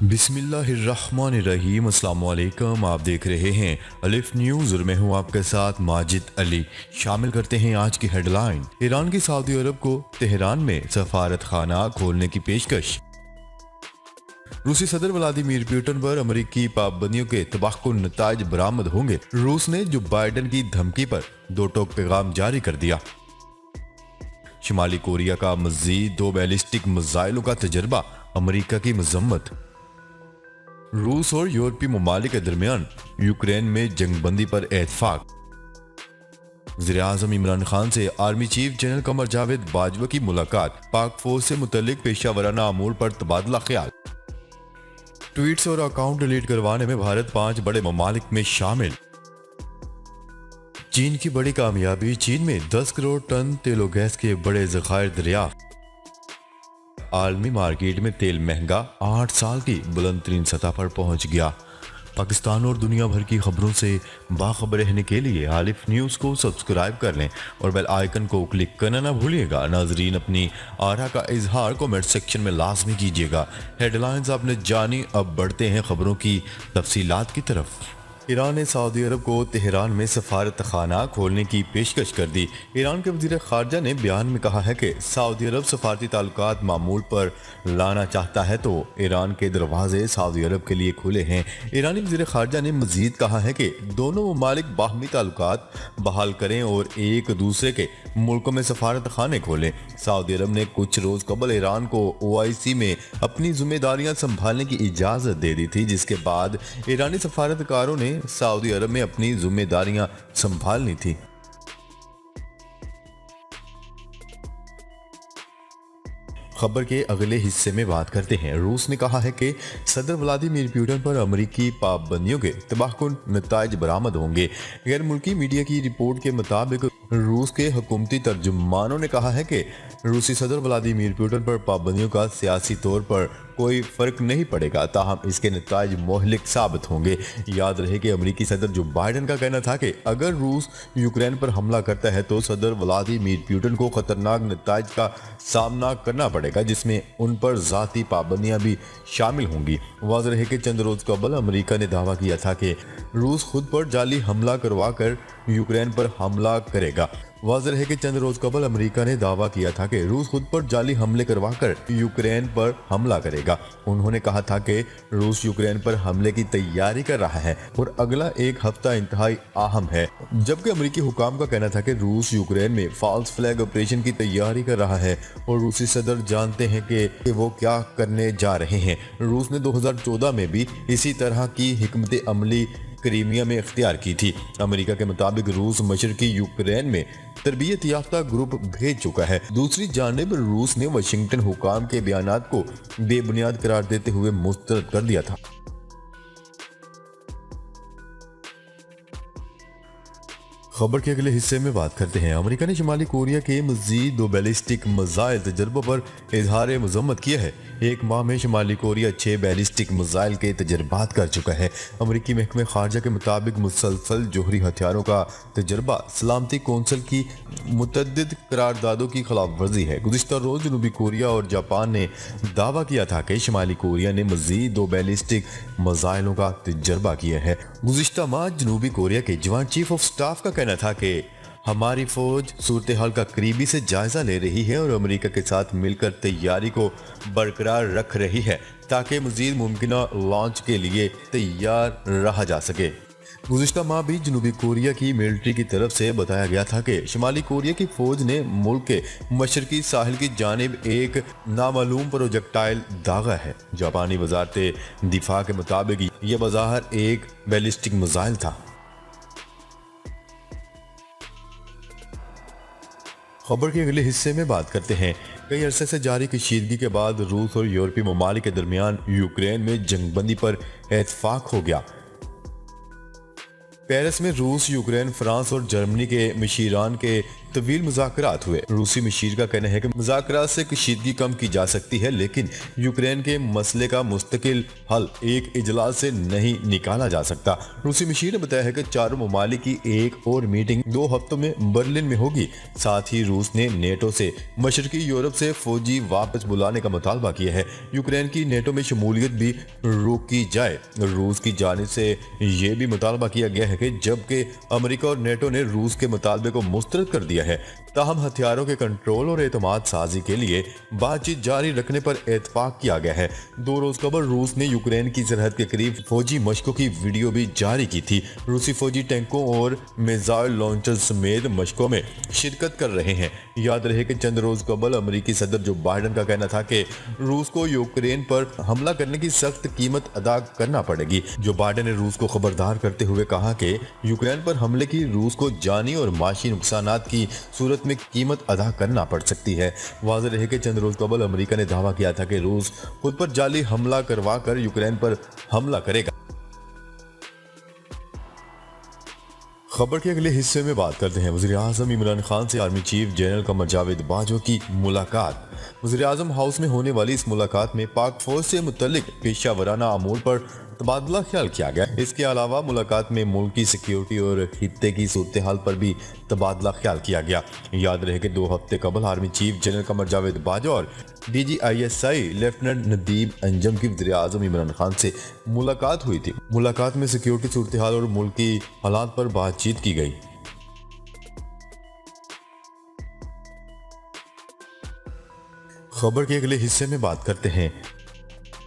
बिस्मिल्लाहिर्रहमानिर्रहीम। अस्सलाम वालेकुम। आप देख रहे हैं अलिफ न्यूज़ और मैं हूं आपके साथ माजिद अली। शामिल करते हैं आज की हेडलाइन। ईरान की सऊदी अरब को तेहरान में सफारत खाना खोलने की पेशकश। रूसी सदर व्लादिमीर पुतिन पर अमेरिकी पाबंदियों के तबाहकुन नताइज बरामद होंगे। रूस ने जो बाइडन की धमकी पर दो टोक पैगाम जारी कर दिया। शुमाली कोरिया का मजीद 2 बैलिस्टिक मिसाइलों का तजर्बा, अमेरिका की मजम्मत। रूस और यूरोपीय ममालिक के दरमियान यूक्रेन में जंगबंदी पर इत्तेफाक। वज़ीर-ए-आज़म इमरान खान से army chief general Qamar Javed Bajwa की मुलाकात। पाक फौज से मुतल्लिक पेशा वराना अमूर पर तबादला ख्याल। ट्वीट्स और अकाउंट डिलीट करवाने में भारत 5 बड़े ममालिक में शामिल। चीन की बड़ी कामयाबी, चीन में 10 करोड़ टन तेल और गैस के बड़े ज़खायर दरियाफ्त। आलमी मार्केट में तेल महंगा, 8 साल की बुलंद तरीन सतह पर पहुंच गया। पाकिस्तान और दुनिया भर की खबरों से बाखबर रहने के लिए आलिफ न्यूज़ को सब्सक्राइब कर लें और बेल आइकन को क्लिक करना ना भूलिएगा। नाजरीन, अपनी आरा का इजहार कमेंट सेक्शन में लाजमी कीजिएगा। हेडलाइंस आपने जानी, अब बढ़ते हैं खबरों की तफसीलात की तरफ। ईरान ने सऊदी अरब को तेहरान में सफारत खाना खोलने की पेशकश कर दी। ईरान के वज़ीर ख़ारजा ने बयान में कहा है कि सऊदी अरब सफारती ताल्लुकात मामूल पर लाना चाहता है तो ईरान के दरवाजे सऊदी अरब के लिए खुले हैं। ईरानी वज़ीर ख़ारजा ने मजीद कहा है कि दोनों ममालिक बाहमी ताल्लुकात बहाल करें और एक दूसरे के मुल्कों में सफारत खाने खोलें। सऊदी अरब ने कुछ रोज़ कबल ईरान को OIC में अपनी जिम्मेदारियां संभालने की इजाज़त दे दी थी, जिसके बाद ईरानी सफारतकारों ने सऊदी अरब में अपनी जिम्मेदारियां संभालनी थी। खबर के अगले हिस्से में बात करते हैं। रूस ने कहा है कि सदर व्लादिमीर पुतिन पर अमेरिकी पाबंदियों के तबाहकुन नताइज बरामद होंगे। गैर मुल्की मीडिया की रिपोर्ट के मुताबिक रूस के हुकूमती तर्जुमानों ने कहा है कि रूसी सदर व्लादिमीर पुतिन पर पाबंदियों का सियासी तौर पर कोई फर्क नहीं पड़ेगा, ताहम इसके नताइज मोहलिक साबित होंगे। याद रहे कि अमेरिकी सदर जो बाइडन का कहना था कि अगर रूस यूक्रेन पर हमला करता है तो सदर व्लादिमीर पुतिन को खतरनाक नताइज का सामना करना पड़ेगा, जिसमें उन पर जाती पाबंदियां भी शामिल होंगी। वाज़ेह रहे कि चंद रोज कबल अमेरिका ने दावा किया था कि रूस खुद पर जाली हमला करवा कर यूक्रेन पर हमला करेगा। वाज़ेह रहे कि चंद रोज कबल अमेरिका ने दावा किया था कि रूस खुद पर जाली हमले करवाकर यूक्रेन पर हमला करेगा। उन्होंने कहा था कि रूस यूक्रेन पर हमले की तैयारी कर रहा है और अगला एक हफ्ता इंतहाई अहम है, जबकि अमेरिकी हुकाम का कहना था कि रूस यूक्रेन में फॉल्स फ्लैग ऑपरेशन की तैयारी कर रहा है और रूसी सदर जानते हैं कि वो क्या करने जा रहे हैं। रूस ने 2014 में भी इसी तरह की हिकमत अमली क्रीमिया में इख्तियार की थी। अमेरिका के मुताबिक रूस मशरकी यूक्रेन में तरबियत याफ्ता ग्रुप भेज चुका है। दूसरी जानिब रूस ने वाशिंगटन हुकाम के बयानात को बेबुनियाद करार देते हुए मुस्तरद कर दिया था। खबर के अगले हिस्से में बात करते हैं। अमेरिका ने शुमाली कोरिया के मजीद 2 बैलिस्टिक मिसाइल तजर्बों पर इजहार मजम्मत किया है। एक माह में शुमाली कोरिया 6 बैलिस्टिक मिसाइल के तजर्बात कर चुका है। अमेरिकी महकमे खारजा के मुताबिक मुसलसल जोहरी हथियारों का तजर्बा सलामती कौंसिल की मुतअद्दिद करारदादों की खिलाफ वर्जी है। गुज़िश्ता रोज जनूबी कोरिया और जापान ने दावा किया था कि शुमाली कोरिया ने मजीद 2 बैलिस्टिक मिसाइलों का तजर्बा किया है। गुज़िश्ता माह जनूबी कोरिया के जॉइंट चीफ ऑफ स्टाफ का कहना था कि हमारी फौज सूरत हाल का करीबी से जायजा ले रही है और अमेरिका के साथ मिलकर तैयारी को बरकरार रख रही है ताकि मजीद मुमकिना लॉन्च के लिए तैयार रहा जा सके। गुज़िश्ता माह भी जनूबी कोरिया की मिलिट्री की तरफ से बताया गया था कि शुमाली कोरिया की फौज ने मुल्क के मशरकी साहिल की जानिब एक नामालूम प्रोजेक्टाइल दागा है। जापानी वजारत दिफा के मुताबिक ये बज़ाहिर एक बैलिस्टिक मिसाइल था। खबर के अगले हिस्से में बात करते हैं। कई अरसे से जारी कशीदगी के बाद रूस और यूरोपीय ममालिक के दरमियान यूक्रेन में जंगबंदी पर इत्तेफाक हो गया। पेरिस में रूस, यूक्रेन, फ्रांस और जर्मनी के मशीरान के तवील मुज़ाकरात हुए। रूसी मशीर का कहना है कि मुज़ाकरात से कशीदगी कम की जा सकती है, लेकिन यूक्रेन के मसले का मुस्तकिल हल एक इजलास से नहीं निकाला जा सकता। रूसी मशीर ने बताया है कि चारों ममालिक की एक और मीटिंग 2 हफ्तों में बर्लिन में होगी। साथ ही रूस ने नेटो से मशरकी यूरोप से फौजी वापस बुलाने का मुतालबा किया है। यूक्रेन की नेटो में शमूलियत भी रोकी जाए। रूस की जानिब से ये भी मुतालबा किया गया है कि जबकि अमेरिका और नेटो ने रूस के मुतालबे को मुस्तरद कर दिया है, ताहम हथियारों के कंट्रोल और एतमाद साजी के लिए बातचीत जारी रखने पर इत्तेफाक किया गया है। 2 रोज कबल रूस ने यूक्रेन की सरहद के करीब फौजी मशकों की वीडियो भी जारी की थी। रूसी फौजी टैंकों और मिसाइल लॉन्चर समेत मशकों में शिरकत कर रहे हैं। याद रहे कि चंद रोज कबल अमेरिकी सदर जो बाइडन का कहना था कि रूस को यूक्रेन पर हमला करने की सख्त कीमत अदा करना पड़ेगी। जो बाइडन ने रूस को खबरदार करते हुए कहा कि यूक्रेन पर हमले की रूस को जानी और माशी नुकसानात की सूरत में कीमत अदा करना पड़ सकती है। वाज़ेह रहे कि चंद रोज कबल अमेरिका ने दावा किया था कि रूस खुद पर जाली हमला करवा कर यूक्रेन पर हमला करेगा। खबर के अगले हिस्से में बात करते हैं वज़ीर आज़म इमरान खान से army chief general Qamar Javed Bajwa की मुलाकात। वज़ीर आज़म हाउस में होने वाली इस मुलाकात में पाक फौज से मुतल्लिक पेशावराना अमूर पर तबादला ख्याल किया गया। इसके अलावा मुलाकात में मुल्क की सिक्योरिटी और खित्ते की सूरत हाल पर भी तबादला ख्याल किया गया। याद रहे कि 2 हफ्ते कबल army chief general Qamar Javed Bajwa और DGISI लेफ्टिनेंट नदीम अंजम की वज़ीर आज़म इमरान खान से मुलाकात हुई थी। मुलाकात में सिक्योरिटी सूरत हाल और मुल्क की हालात पर बातचीत की गई। खबर के अगले हिस्से में बात करते हैं।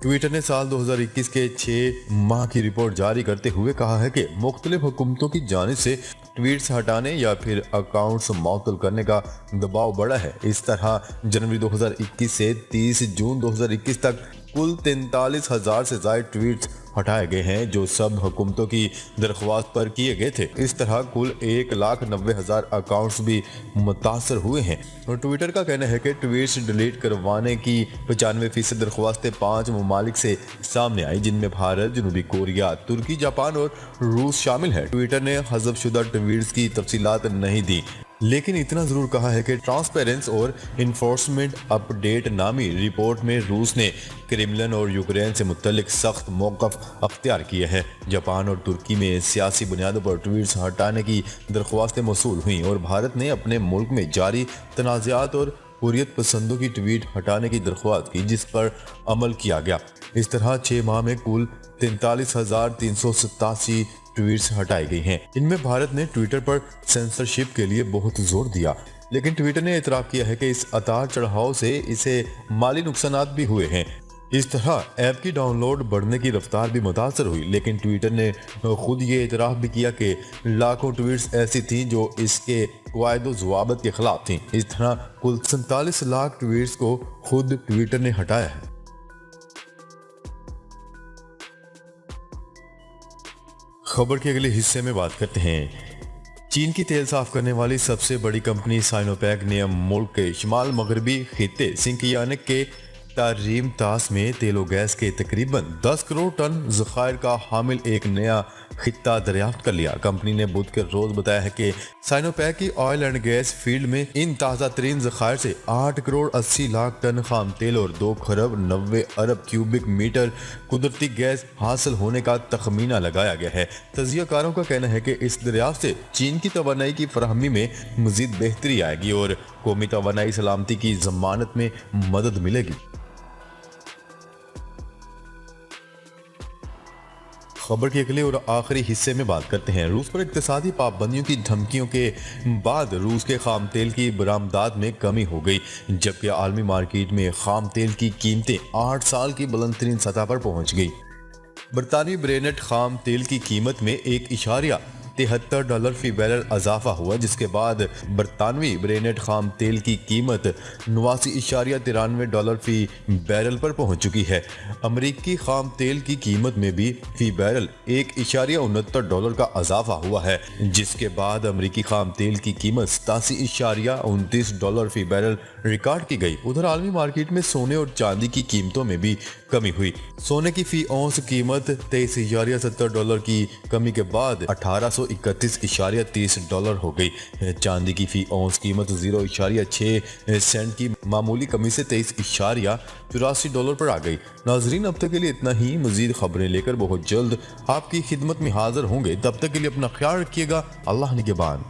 ट्विटर ने साल 2021 के 6 माह की रिपोर्ट जारी करते हुए कहा है कि मुख्तलिफ हुकूमतों की जानिब से ट्वीट्स हटाने या फिर अकाउंट्स मअतल करने का दबाव बढ़ा है। इस तरह जनवरी 2021 से 30 जून 2021 तक कुल 43,000 से ज्यादा ट्वीट्स हटाए गए हैं, जो सब हुकूमतों की दरख्वास्त पर किए गए थे। इस तरह कुल 1,90,000 अकाउंट्स भी मुतासर हुए हैं। और ट्विटर का कहना है कि ट्वीट्स डिलीट करवाने की 95% दरख्वास्तें 5 ममालिक से सामने आई, जिनमें भारत, जनूबी कोरिया, तुर्की, जापान और रूस शामिल है। ट्विटर ने हज़फ शुदा ट्वीट्स की तफसीलात नहीं दी, लेकिन इतना जरूर कहा है कि ट्रांसपेरेंस और इन्फोर्समेंट अपडेट नामी रिपोर्ट में रूस ने क्रेमलिन और यूक्रेन से मुतल्लिक सख्त मौक़िफ़ अख्तियार किया है। जापान और तुर्की में सियासी बुनियादों पर ट्वीट्स हटाने की दरख्वास्तें मौसूल हुई और भारत ने अपने मुल्क में जारी तनाज़ात और हुर्रियत पसंदों की ट्वीट हटाने की दरख्वास्त की, जिस पर अमल किया गया। इस तरह 6 माह में कुल 43,387 ट्वीट्स हटाई गई हैं। इनमें भारत ने ट्विटर पर सेंसरशिप के लिए बहुत जोर दिया, लेकिन ट्विटर ने एतराफ़ किया है कि इस उतार चढ़ाव से इसे माली नुकसानात भी हुए हैं। इस तरह ऐप की डाउनलोड बढ़ने की रफ्तार भी मुतासर हुई, लेकिन ट्विटर ने खुद ये एतराफ़ भी किया कि लाखों ट्वीट्स ऐसी थीं जो इसके क़वायद व ज़वाबित के खिलाफ थीं। इस तरह कुल 47 लाख ट्वीट्स को खुद ट्विटर ने हटाया है। खबर के अगले हिस्से में बात करते हैं। चीन की तेल साफ करने वाली सबसे बड़ी कंपनी साइनोपैक ने मुल्क के शुमाल मगरबी खित्ते सिंकियानिक के तारीम तास में तेल और गैस के तकरीबन 10 करोड़ टन ज़खायर का हामिल एक नया खित्ता दरियाफ्त कर लिया। कंपनी ने बुध के रोज बताया है कि साइनोपैक की ऑयल एंड गैस फील्ड में इन ताज़ा तरीन ज़खायर से 8 करोड़ 80 लाख टन खाम तेल और 2 खरब 90 अरब क्यूबिक मीटर कुदरती गैस हासिल होने का तखमीना लगाया गया है। तजियाकारों का कहना है कि इस दरियाफ्त से चीन की तवानाई की फराहमी में मजीद बेहतरी आएगी और कौमी तवानाई सलामती की जमानत में मदद मिलेगी। खबर के अगले और आखिरी हिस्से में बात करते हैं। रूस पर इक्तिसादी पाबंदियों की धमकियों के बाद रूस के खाम तेल की बरामदात में कमी हो गई, जबकि आलमी मार्केट में खाम तेल की कीमतें 8 साल की बुलंद तरीन सतह पर पहुंच गई। बरतानवी ब्रेनेट खाम तेल की कीमत में $1.73 फी बैरल इजाफा हुआ, जिसके बाद बरतानवी ब्रेनेट खाम तेल की कीमत $89.93 फी बैरल पर पहुंच चुकी है। अमरीकी खाम तेल की कीमत में भी फी बैरल $1.69 का इजाफा हुआ है, जिसके बाद अमरीकी खाम तेल की कीमत $87.29 फी बैरल रिकॉर्ड की गई। उधर आलमी मार्केट में सोने और चांदी की कीमतों में भी कमी हुई। सोने की फी औंस कीमत $23.70 की कमी के बाद $731.30 हो गई। चांदी की फी औंस कीमत 0.6 सेंट की मामूली कमी से $23.84 पर आ गई। नाजरीन, अब तक के लिए इतना ही। मजीद खबरें लेकर बहुत जल्द आपकी खिदमत में हाजिर होंगे। तब तक के लिए अपना ख्याल रखिएगा। अल्लाह निगहबान।